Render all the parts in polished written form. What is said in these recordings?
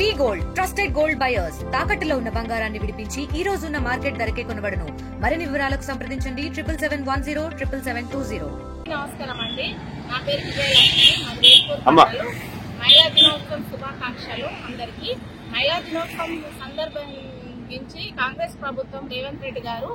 వి gold trusted gold buyers తాకట్టులో ఉన్న బంగారాన్ని విడిపించి ఈ రోజు ఉన్న మార్కెట్ ధరకే కొనబడును. మరిన్ని వివరాలకు సంప్రదించండి 77107720. నమస్కారం అండి. నా పేరు విజయలక్ష్మి. మహిళా దినోత్సవం శుభాకాంక్షలు అందరికీ. మహిళా దినోత్సవం సందర్భించి కాంగ్రెస్ ప్రభుత్వం రేవంత్ రెడ్డి గారు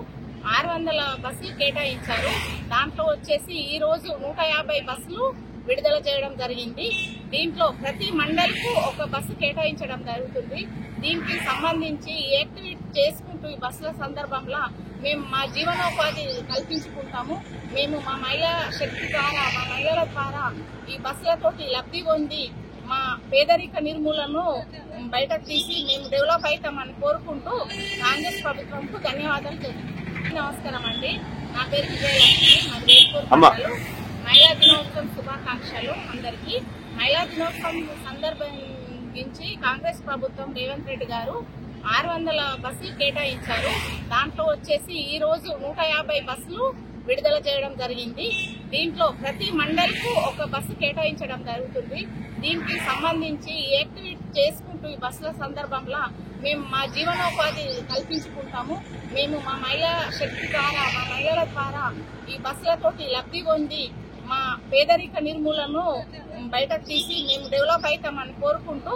600 బస్సులు కేటాయించారు. దాంట్లో వచ్చేసి ఈ రోజు 150 బస్సులు విడుదల చేయడం జరిగింది. దీంట్లో ప్రతి మండలికి ఒక బస్సు కేటాయించడం జరుగుతుంది. దీనికి సంబంధించి యాక్టివిటీ చేసుకుంటూ ఈ బస్సుల సందర్భంలో మేము మా జీవనోపాధి కల్పించుకుంటాము. మేము మా మహిళా శక్తి ద్వారా, మా మహిళల ద్వారా ఈ బస్సులతోటి లబ్ధి పొంది మా పేదరిక నిర్మూలనను బయటకు తీసి మేము డెవలప్ అవుతామని కోరుకుంటూ కాంగ్రెస్ ప్రభుత్వంకు ధన్యవాదాలు తెలుపుతున్నాను. నమస్కారం అండి. నా పేరు విజయలక్ష్మి. మహిళా దినోత్సవం శుభాకాంక్షలు అందరికీ. మహిళా దినోత్సవం సందర్భించి కాంగ్రెస్ ప్రభుత్వం రేవంత్ రెడ్డి గారు 600 బస్సులు కేటాయించారు. దాంట్లో వచ్చేసి ఈ రోజు 150 బస్సులు విడుదల చేయడం జరిగింది. దీంట్లో ప్రతి మండలికి ఒక బస్సు కేటాయించడం జరుగుతుంది. దీనికి సంబంధించి యాక్టివిటీ చేసుకుంటూ ఈ బస్సుల సందర్భంలో మేము మా జీవనోపాధి కల్పించుకుంటాము. మేము మా మహిళా శక్తి ద్వారా, మా మహిళల ద్వారా ఈ బస్సులతోటి లబ్ధి పొంది మా పేదరిక నిర్మూలనను బయటకు తీసి మేము డెవలప్ అవుతామని కోరుకుంటూ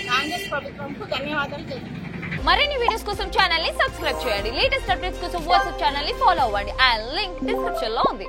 కాంగ్రెస్ ప్రభుత్వంకు ధన్యవాదాలు తెలుపుతున్నాను. మరిన్ని వీడియోస్ కోసం ఛానల్ ని సబ్స్క్రైబ్ చేయండి. లేటెస్ట్ అప్డేట్స్ కోసం వాట్సాప్ ఛానల్ ని ఫాలో అవ్వండి. ఆ లింక్ డిస్క్రిప్షన్ లో ఉంది.